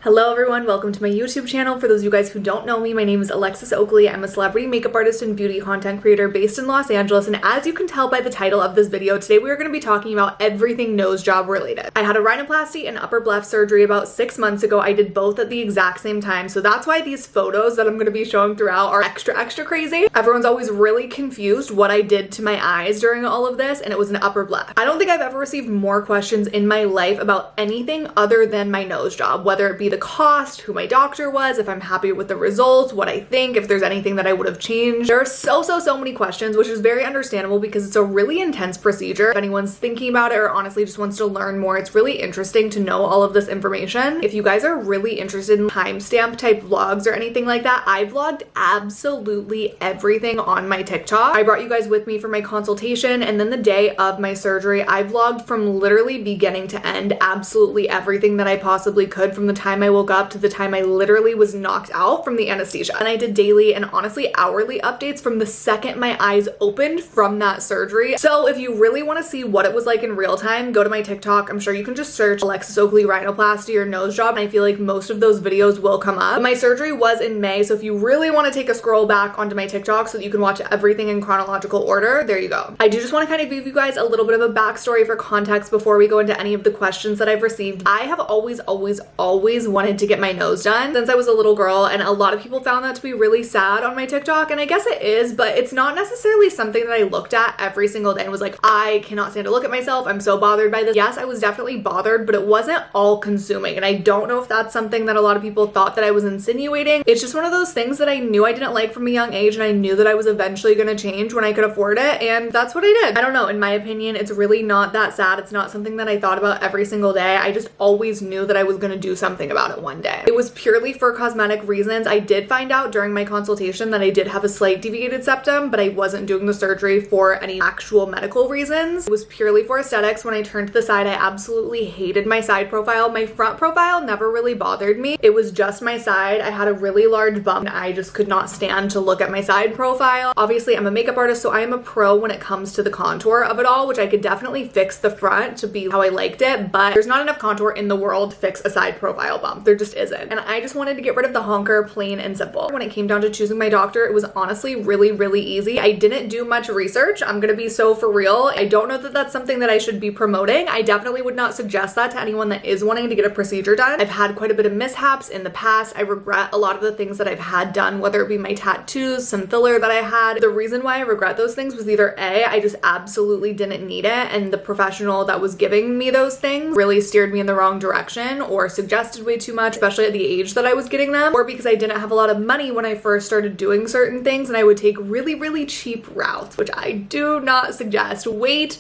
Hello everyone, welcome to my YouTube channel. For those of you guys who don't know me, my name is Alexis Oakley. I'm a celebrity makeup artist and beauty content creator based in Los Angeles, and as you can tell by the title of this video, today we are going to be talking about everything nose job related. I had a rhinoplasty and upper bleph surgery about 6 months ago. I did both at the exact same time, so that's why these photos that I'm going to be showing throughout are extra crazy. Everyone's always really confused what I did to my eyes during all of this, and it was an upper bleph. I don't think I've ever received more questions in my life about anything other than my nose job, whether it be the cost, who my doctor was, if I'm happy with the results, what I think, if there's anything that I would have changed. There are so many questions, which is very understandable because it's a really intense procedure. If anyone's thinking about it or honestly just wants to learn more, it's really interesting to know all of this information. If you guys are really interested in timestamp type vlogs or anything like that, I vlogged absolutely everything on my TikTok. I brought you guys with me for my consultation, and then the day of my surgery, I vlogged from literally beginning to end, absolutely everything that I possibly could from the time I woke up to the time I literally was knocked out from the anesthesia. And I did daily and honestly hourly updates from the second my eyes opened from that surgery. So if you really want to see what it was like in real time, go to my TikTok. I'm sure you can just search Alexis Oakley rhinoplasty or nose job, and I feel like most of those videos will come up. But my surgery was in May, so if you really want to take a scroll back onto my TikTok so that you can watch everything in chronological order, there you go. I do just want to kind of give you guys a little bit of a backstory for context before we go into any of the questions that I've received. I have always wanted to get my nose done since I was a little girl, and a lot of people found that to be really sad on my TikTok, and I guess it is, but it's not necessarily something that I looked at every single day and was like, I cannot stand to look at myself, I'm so bothered by this. Yes, I was definitely bothered, but it wasn't all consuming, and I don't know if that's something that a lot of people thought that I was insinuating. It's just one of those things that I knew I didn't like from a young age, and I knew that I was eventually going to change when I could afford it, and that's what I did. I don't know, in my opinion, it's really not that sad. It's not something that I thought about every single day. I just always knew that I was going to do something about it one day. It was purely for cosmetic reasons. I did find out during my consultation that I did have a slight deviated septum, but I wasn't doing the surgery for any actual medical reasons. It was purely for aesthetics. When I turned to the side, I absolutely hated my side profile. My front profile never really bothered me. It was just my side. I had a really large bump, and I just could not stand to look at my side profile. Obviously, I'm a makeup artist, so I am a pro when it comes to the contour of it all, which I could definitely fix the front to be how I liked it, but there's not enough contour in the world to fix a side profile bump. There just isn't. And I just wanted to get rid of the honker, plain and simple. When it came down to choosing my doctor, it was honestly really easy. I didn't do much research. I'm gonna be so for real. I don't know that that's something that I should be promoting. I definitely would not suggest that to anyone that is wanting to get a procedure done. I've had quite a bit of mishaps in the past. I regret a lot of the things that I've had done, whether it be my tattoos, some filler that I had. The reason why I regret those things was either A, I just absolutely didn't need it, and the professional that was giving me those things really steered me in the wrong direction or suggested way too much, especially at the age that I was getting them, or because I didn't have a lot of money when I first started doing certain things, and I would take really cheap routes, which I do not suggest. Wait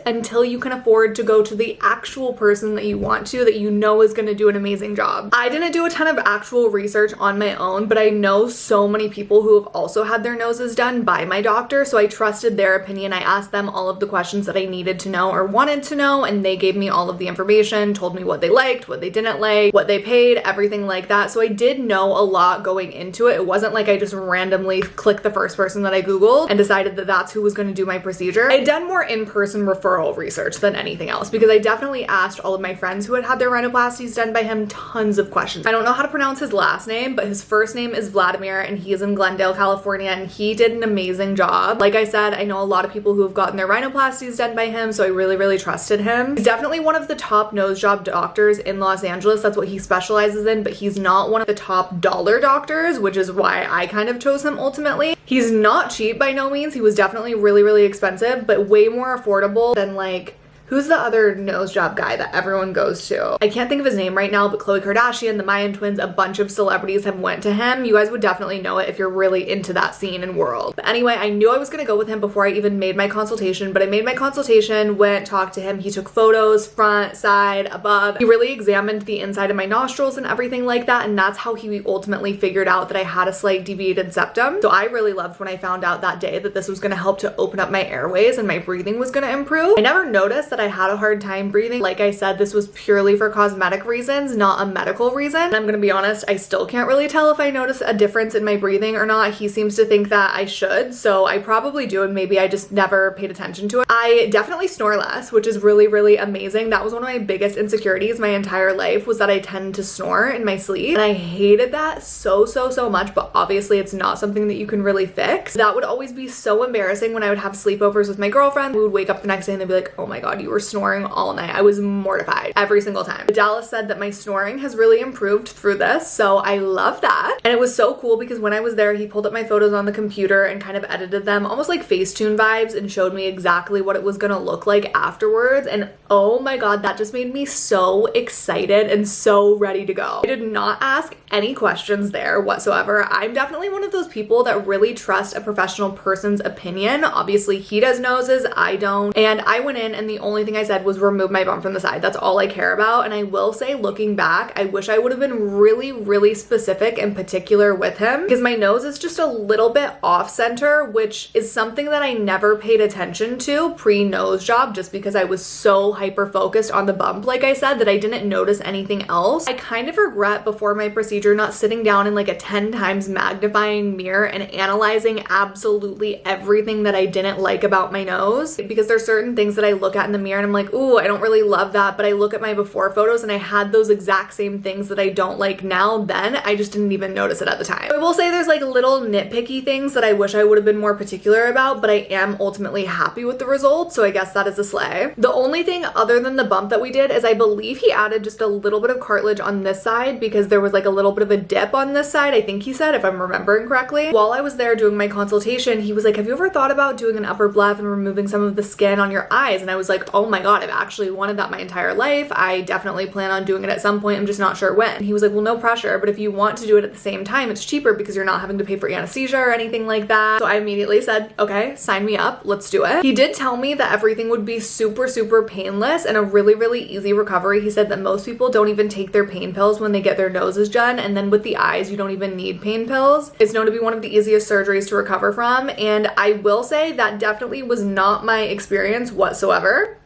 until you can afford to go to the actual person that you want to, that you know is going to do an amazing job. I didn't do a ton of actual research on my own, but I know so many people who have also had their noses done by my doctor, so I trusted their opinion. I asked them all of the questions that I needed to know or wanted to know, and they gave me all of the information, told me what they liked, what they didn't like, what they paid, everything like that. So I did know a lot going into it. It wasn't like I just randomly clicked the first person that I Googled and decided that that's who was going to do my procedure. I had done more in-person referral research than anything else because I definitely asked all of my friends who had had their rhinoplasties done by him tons of questions. I don't know how to pronounce his last name, but his first name is Vladimir, and he is in Glendale, California, and he did an amazing job. Like I said, I know a lot of people who have gotten their rhinoplasties done by him, so I really trusted him. He's definitely one of the top nose job doctors in Los Angeles. That's what he specializes in, but he's not one of the top dollar doctors, which is why I kind of chose him ultimately. He's not cheap by no means. He was definitely really expensive, but way more affordable than like, who's the other nose job guy that everyone goes to? I can't think of his name right now, but Khloe Kardashian, the Mayan twins, a bunch of celebrities have went to him. You guys would definitely know it if you're really into that scene and world. But anyway, I knew I was gonna go with him before I even made my consultation, but I made my consultation, went, talked to him. He took photos, front, side, above. He really examined the inside of my nostrils and everything like that, and that's how he ultimately figured out that I had a slight deviated septum. So I really loved when I found out that day that this was gonna help to open up my airways and my breathing was gonna improve. I never noticed that I had a hard time breathing. Like I said, this was purely for cosmetic reasons, not a medical reason. And I'm gonna be honest, I still can't really tell if I notice a difference in my breathing or not. He seems to think that I should, so I probably do, and maybe I just never paid attention to it. I definitely snore less, which is really, really amazing. That was one of my biggest insecurities my entire life, was that I tend to snore in my sleep. And I hated that so much, but obviously it's not something that you can really fix. That would always be so embarrassing when I would have sleepovers with my girlfriend. We would wake up the next day and they'd be like, oh my God, you were snoring all night. I was mortified every single time. Dallas said that my snoring has really improved through this, so I love that. And it was so cool because when I was there, he pulled up my photos on the computer and kind of edited them, almost like Facetune vibes, and showed me exactly what it was gonna look like afterwards. And oh my God, that just made me so excited and so ready to go. I did not ask any questions there whatsoever. I'm definitely one of those people that really trust a professional person's opinion. Obviously he does noses, I don't. And I went in and the only thing I said was remove my bump from the side. That's all I care about. And I will say, looking back, I wish I would have been really specific and particular with him, because my nose is just a little bit off center, which is something that I never paid attention to pre-nose job, just because I was so hyper focused on the bump, like I said, that I didn't notice anything else. I kind of regret before my procedure not sitting down in like a 10 times magnifying mirror and analyzing absolutely everything that I didn't like about my nose, because there's certain things that I look at in the mirror and I'm like, ooh, I don't really love that, but I look at my before photos and I had those exact same things that I don't like now. Then I just didn't even notice it at the time. I will say there's like little nitpicky things that I wish I would have been more particular about, but I am ultimately happy with the result, so I guess that is a slay. The only thing other than the bump that we did is I believe he added just a little bit of cartilage on this side, because there was like a little bit of a dip on this side, I think he said, if I'm remembering correctly. While I was there doing my consultation, he was like, have you ever thought about doing an upper bleph and removing some of the skin on your eyes? And I was like, oh my God, I've actually wanted that my entire life. I definitely plan on doing it at some point. I'm just not sure when. And he was like, well, no pressure, but if you want to do it at the same time, it's cheaper because you're not having to pay for anesthesia or anything like that. So I immediately said, okay, sign me up, let's do it. He did tell me that everything would be super painless and a really easy recovery. He said that most people don't even take their pain pills when they get their noses done, and then with the eyes, you don't even need pain pills. It's known to be one of the easiest surgeries to recover from, and I will say that definitely was not my experience whatsoever.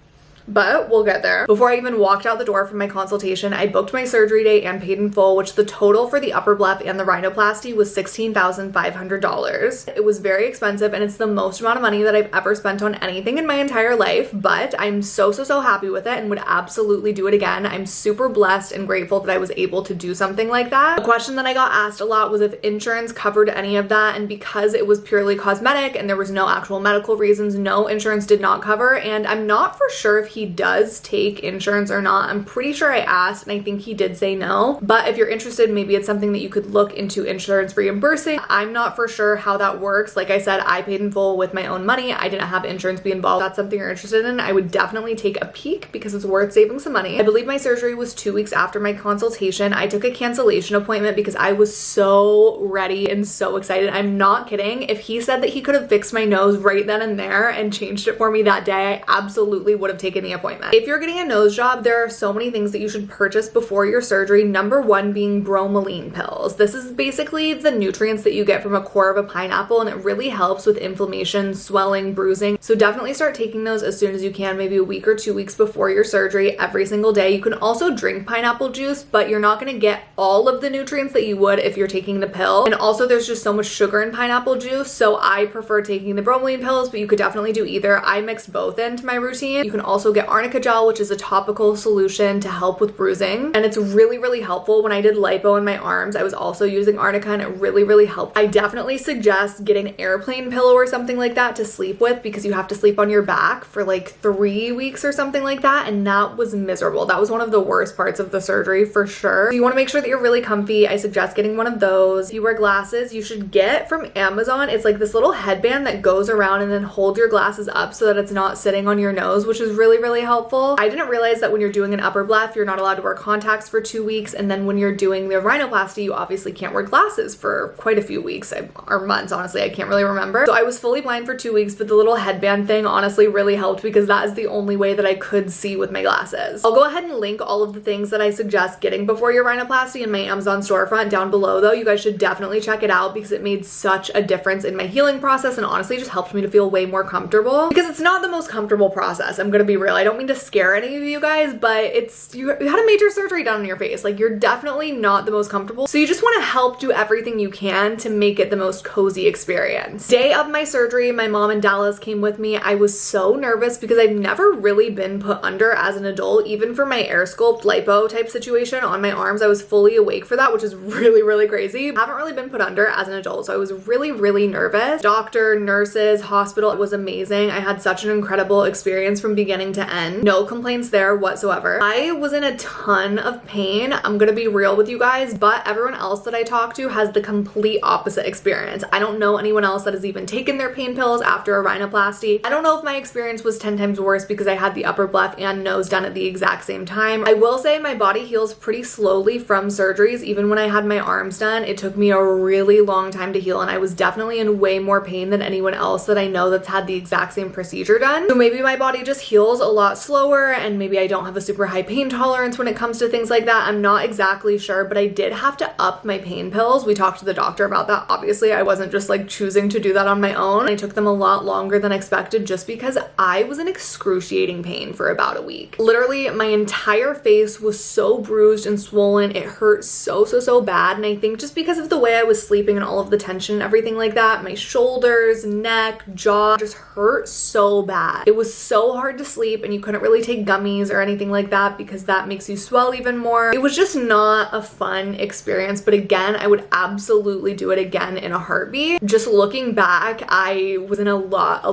But we'll get there. Before I even walked out the door from my consultation, I booked my surgery date and paid in full, which the total for the upper bleph and the rhinoplasty was $16,500. It was very expensive, and it's the most amount of money that I've ever spent on anything in my entire life, but I'm so happy with it and would absolutely do it again. I'm super blessed and grateful that I was able to do something like that. A question that I got asked a lot was if insurance covered any of that, and because it was purely cosmetic and there was no actual medical reasons, no, insurance did not cover, and I'm not for sure if he does take insurance or not. I'm pretty sure I asked and I think he did say no, but if you're interested, maybe it's something that you could look into insurance reimbursing. I'm not for sure how that works. Like I said, I paid in full with my own money. I didn't have insurance be involved. If that's something you're interested in, I would definitely take a peek because it's worth saving some money. I believe my surgery was 2 weeks after my consultation. I took a cancellation appointment because I was so ready and so excited. I'm not kidding. If he said that he could have fixed my nose right then and there and changed it for me that day, I absolutely would have taken the appointment. If you're getting a nose job, there are so many things that you should purchase before your surgery. Number one being bromelain pills. This is basically the nutrients that you get from a core of a pineapple, and it really helps with inflammation, swelling, bruising. So definitely start taking those as soon as you can, maybe a week or 2 weeks before your surgery, every single day. You can also drink pineapple juice, but you're not going to get all of the nutrients that you would if you're taking the pill. And also there's just so much sugar in pineapple juice, so I prefer taking the bromelain pills, but you could definitely do either. I mixed both into my routine. You can also get arnica gel, which is a topical solution to help with bruising, and it's really helpful. When I did lipo in my arms, I was also using arnica, and it really helped. I definitely suggest getting an airplane pillow or something like that to sleep with, because you have to sleep on your back for like 3 weeks or something like that, and that was miserable. That was one of the worst parts of the surgery for sure. So you want to make sure that you're really comfy. I suggest getting one of those. If you wear glasses, you should get from Amazon. It's like this little headband that goes around and then hold your glasses up so that it's not sitting on your nose, which is really helpful. I didn't realize that when you're doing an upper bleph, you're not allowed to wear contacts for 2 weeks, and then when you're doing the rhinoplasty, you obviously can't wear glasses for quite a few weeks, or months, honestly, I can't really remember. So I was fully blind for 2 weeks, but the little headband thing honestly really helped, because that is the only way that I could see with my glasses. I'll go ahead and link all of the things that I suggest getting before your rhinoplasty in my Amazon storefront down below though. You guys should definitely check it out because it made such a difference in my healing process, and honestly just helped me to feel way more comfortable, because it's not the most comfortable process, I'm gonna be real real. I don't mean to scare any of you guys, but you had a major surgery done on your face. Like, you're definitely not the most comfortable. So you just want to help do everything you can to make it the most cozy experience. Day of my surgery, my mom and Dallas came with me. I was so nervous because I've never really been put under as an adult. Even for my air sculpt lipo type situation on my arms, I was fully awake for that, which is really, really crazy. I haven't really been put under as an adult, so I was really, really nervous. Doctor, nurses, hospital, it was amazing. I had such an incredible experience from beginning to end. No complaints there whatsoever. I was in a ton of pain. I'm gonna be real with you guys, but everyone else that I talked to has the complete opposite experience. I don't know anyone else that has even taken their pain pills after a rhinoplasty. I don't know if my experience was 10 times worse because I had the upper bleph and nose done at the exact same time. I will say my body heals pretty slowly from surgeries. Even when I had my arms done, it took me a really long time to heal, and I was definitely in way more pain than anyone else that I know that's had the exact same procedure done. So maybe my body just heals a lot slower, and maybe I don't have a super high pain tolerance when it comes to things like that. I'm not exactly sure, but I did have to up my pain pills. We talked to the doctor about that. Obviously, I wasn't just like choosing to do that on my own. I took them a lot longer than expected just because I was in excruciating pain for about a week. Literally, my entire face was so bruised and swollen. It hurt so bad, and I think just because of the way I was sleeping and all of the tension and everything like that, my shoulders, neck, jaw just hurt so bad. It was so hard to sleep, and you couldn't really take gummies or anything like that because that makes you swell even more. It was just not a fun experience, but again, I would absolutely do it again in a heartbeat. Just looking back, I was in a lot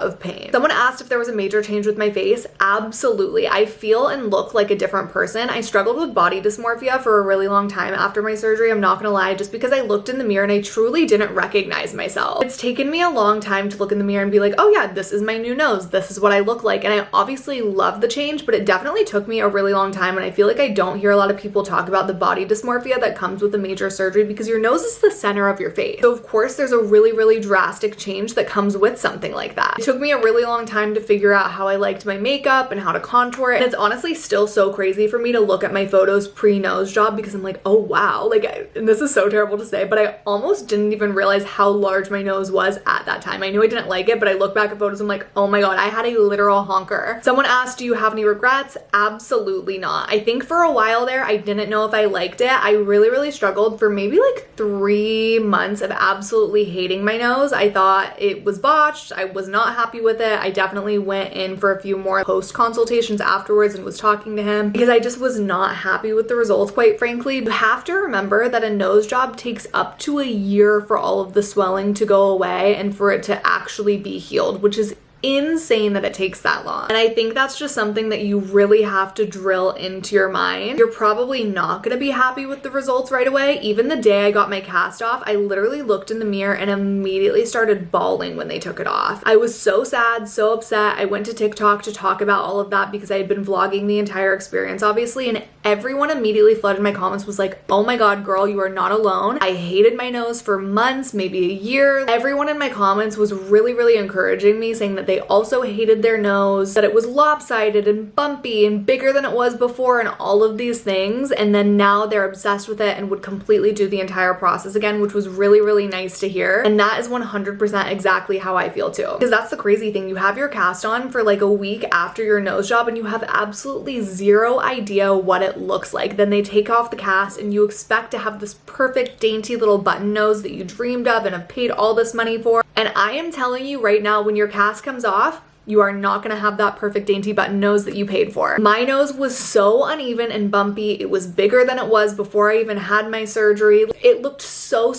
of pain. Someone asked if there was a major change with my face. Absolutely. I feel and look like a different person. I struggled with body dysmorphia for a really long time after my surgery, I'm not gonna lie, just because I looked in the mirror and I truly didn't recognize myself. It's taken me a long time to look in the mirror and be like, oh yeah, this is my new nose, this is what I look like, and I obviously love the change, but it definitely took me a really long time, and I feel like I don't hear a lot of people talk about the body dysmorphia that comes with a major surgery because your nose is the center of your face. So of course there's a really drastic change that comes with something like that. It took me a really long time to figure out how I liked my makeup and how to contour it, and it's honestly still so crazy for me to look at my photos pre-nose job because I'm like, oh wow, like, and this is so terrible to say, but I almost didn't even realize how large my nose was at that time. I knew I didn't like it, but I look back at photos, I'm like, oh my god, I had a literal honker. Someone asked, do you have any regrets? Absolutely not. I think for a while there, I didn't know if I liked it. I really struggled for maybe like 3 months of absolutely hating my nose. I thought it was botched. I was not happy with it. I definitely went in for a few more post consultations afterwards and was talking to him because I just was not happy with the results, quite frankly. You have to remember that a nose job takes up to a year for all of the swelling to go away and for it to actually be healed, which is insane that it takes that long. And I think that's just something that you really have to drill into your mind. You're probably not gonna be happy with the results right away. Even the day I got my cast off, I literally looked in the mirror and immediately started bawling when they took it off. I was so sad, so upset. I went to TikTok to talk about all of that because I had been vlogging the entire experience, obviously, and everyone immediately flooded my comments, was like, oh my god, girl, you are not alone. I hated my nose for months, maybe a year. Everyone in my comments was really encouraging me, saying that they also hated their nose, that it was lopsided and bumpy and bigger than it was before and all of these things, and then now they're obsessed with it and would completely do the entire process again, which was really nice to hear. And that is 100% exactly how I feel too, because that's the crazy thing. You have your cast on for like a week after your nose job and you have absolutely zero idea what it looks like. Then they take off the cast and you expect to have this perfect dainty little button nose that you dreamed of and have paid all this money for. And I am telling you right now, when your cast comes off, you are not gonna have that perfect dainty button nose that you paid for. My nose was so uneven and bumpy. It was bigger than it was before I even had my surgery. It looked so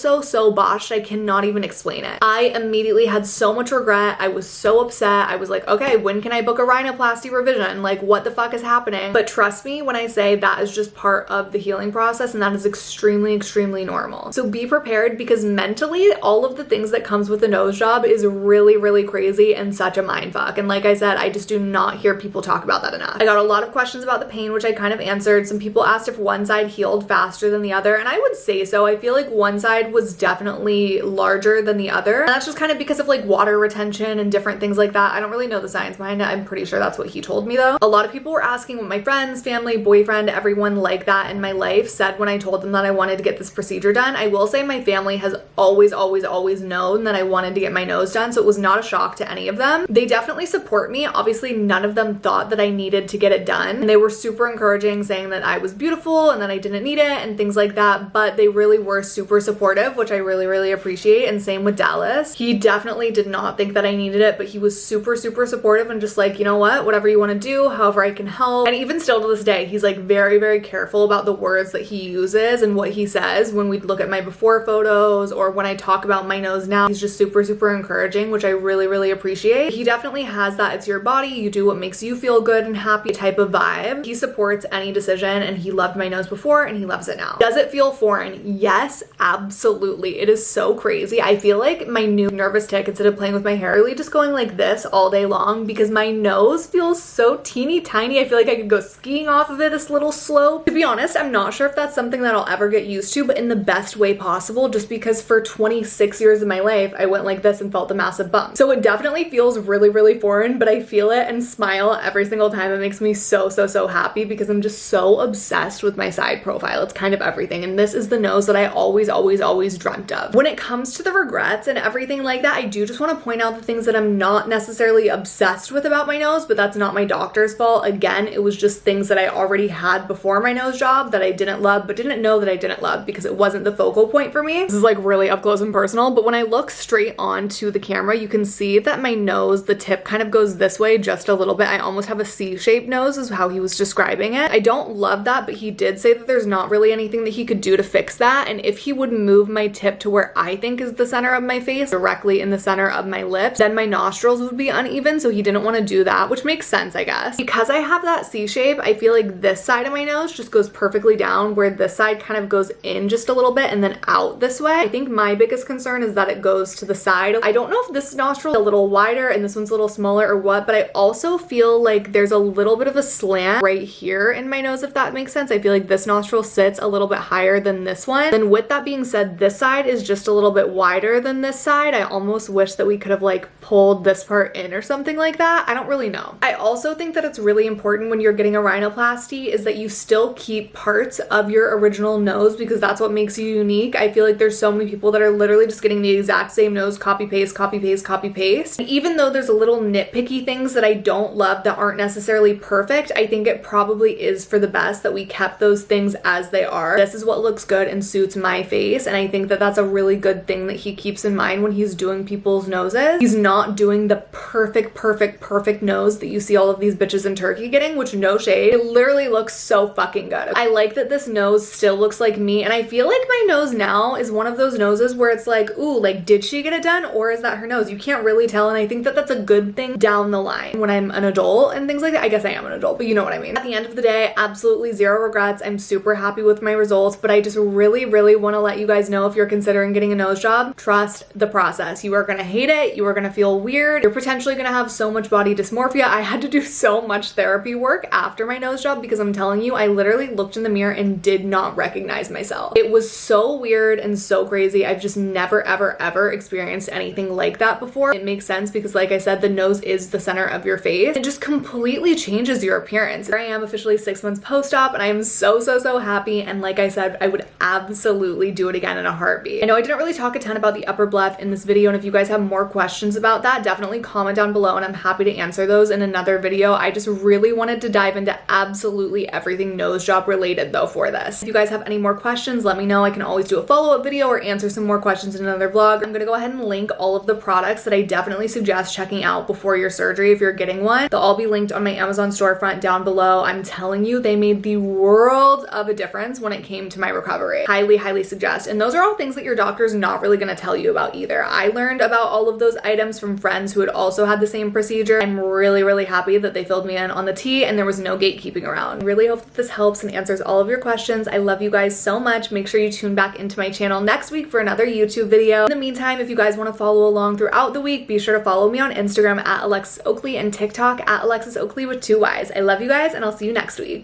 botched. I cannot even explain it. I immediately had so much regret. I was so upset. I was like, okay, when can I book a rhinoplasty revision? Like, what the fuck is happening? But trust me when I say that is just part of the healing process, and that is extremely normal. So be prepared, because mentally, all of the things that comes with a nose job is really crazy and such a mindfuck. And like I said, I just do not hear people talk about that enough. I got a lot of questions about the pain, which I kind of answered. Some people asked if one side healed faster than the other, and I would say so. I feel like one side was definitely larger than the other, and that's just kind of because of like water retention and different things like that. I don't really know the science behind it. I'm pretty sure that's what he told me though. A lot of people were asking what my friends, family, boyfriend, everyone like that in my life said when I told them that I wanted to get this procedure done. I will say my family has always known that I wanted to get my nose done, so it was not a shock to any of them. They definitely definitely support me. Obviously, none of them thought that I needed to get it done. And they were super encouraging, saying that I was beautiful and that I didn't need it and things like that. But they really were super supportive, which I really, really appreciate. And same with Dallas. He definitely did not think that I needed it, but he was super, super supportive and just like, you know what, whatever you want to do, however I can help. And even still to this day, he's like very, very careful about the words that he uses and what he says when we look at my before photos or when I talk about my nose now. He's just super, super encouraging, which I really, really appreciate. He definitely has that it's your body, you do what makes you feel good and happy type of vibe. He supports any decision and he loved my nose before and he loves it now. Does it feel foreign? Yes, absolutely. It is so crazy. I feel like my new nervous tick, instead of playing with my hair, really just going like this all day long because my nose feels so teeny tiny. I feel like I could go skiing off of it, this little slope. To be honest, I'm not sure if that's something that I'll ever get used to, but in the best way possible, just because for 26 years of my life, I went like this and felt a massive bump. So it definitely feels really, really foreign, but I feel it and smile every single time. It makes me so, so, so happy because I'm just so obsessed with my side profile. It's kind of everything. And this is the nose that I always, always, always dreamt of. When it comes to the regrets and everything like that, I do just want to point out the things that I'm not necessarily obsessed with about my nose, but that's not my doctor's fault. Again, it was just things that I already had before my nose job that I didn't love, but didn't know that I didn't love because it wasn't the focal point for me. This is like really up close and personal, but when I look straight onto the camera, you can see that my nose, the tip kind of goes this way just a little bit. I almost have a C-shaped nose is how he was describing it. I don't love that, but he did say that there's not really anything that he could do to fix that. And if he would move my tip to where I think is the center of my face, directly in the center of my lips, then my nostrils would be uneven. So he didn't want to do that, which makes sense, I guess. Because I have that C shape, I feel like this side of my nose just goes perfectly down, where this side kind of goes in just a little bit and then out this way. I think my biggest concern is that it goes to the side. I don't know if this nostril is a little wider and this one's a little smaller or what, but I also feel like there's a little bit of a slant right here in my nose, if that makes sense. I feel like this nostril sits a little bit higher than this one. And with that being said, this side is just a little bit wider than this side. I almost wish that we could have like pulled this part in or something like that. I don't really know. I also think that it's really important when you're getting a rhinoplasty is that you still keep parts of your original nose because that's what makes you unique. I feel like there's so many people that are literally just getting the exact same nose, copy paste, copy paste, copy paste. And even though there's a little nitpicky things that I don't love that aren't necessarily perfect, I think it probably is for the best that we kept those things as they are. This is what looks good and suits my face, and I think that that's a really good thing that he keeps in mind when he's doing people's noses. He's not doing the perfect nose that you see all of these bitches in Turkey getting, which no shade, it literally looks so fucking good. I like that this nose still looks like me, and I feel like my nose now is one of those noses where it's like, ooh, like did she get it done or is that her nose? You can't really tell, and I think that that's a good thing down the line when I'm an adult and things like that. I guess I am an adult, but you know what I mean. At the end of the day, absolutely zero regrets. I'm super happy with my results, but I just really want to let you guys know, if you're considering getting a nose job, trust the process. You are gonna hate it. You are gonna feel weird. You're potentially gonna have so much body dysmorphia. I had to do so much therapy work after my nose job because I'm telling you, I literally looked in the mirror and did not recognize myself. It was so weird and so crazy. I've just never ever experienced anything like that before. It makes sense because like I said, the nose is the center of your face. It just completely changes your appearance. Here I am officially 6 months post-op and I am so happy, and like I said, I would absolutely do it again in a heartbeat. I know I didn't really talk a ton about the upper bleph in this video, and if you guys have more questions about that, definitely comment down below and I'm happy to answer those in another video. I just really wanted to dive into absolutely everything nose job related though for this. If you guys have any more questions, let me know. I can always do a follow-up video or answer some more questions in another vlog. I'm gonna go ahead and link all of the products that I definitely suggest checking out before your surgery if you're getting one. They'll all be linked on my Amazon storefront down below. I'm telling you, they made the world of a difference when it came to my recovery. Highly suggest. And those are all things that your doctor's not really gonna tell you about either. I learned about all of those items from friends who had also had the same procedure. I'm really happy that they filled me in on the tea and there was no gatekeeping around. I really hope that this helps and answers all of your questions. I love you guys so much. Make sure you tune back into my channel next week for another YouTube video. In the meantime, if you guys want to follow along throughout the week, be sure to follow me on Instagram at Alexis Oakley and TikTok at Alexis Oakley with 2 Y's. I love you guys and I'll see you next week.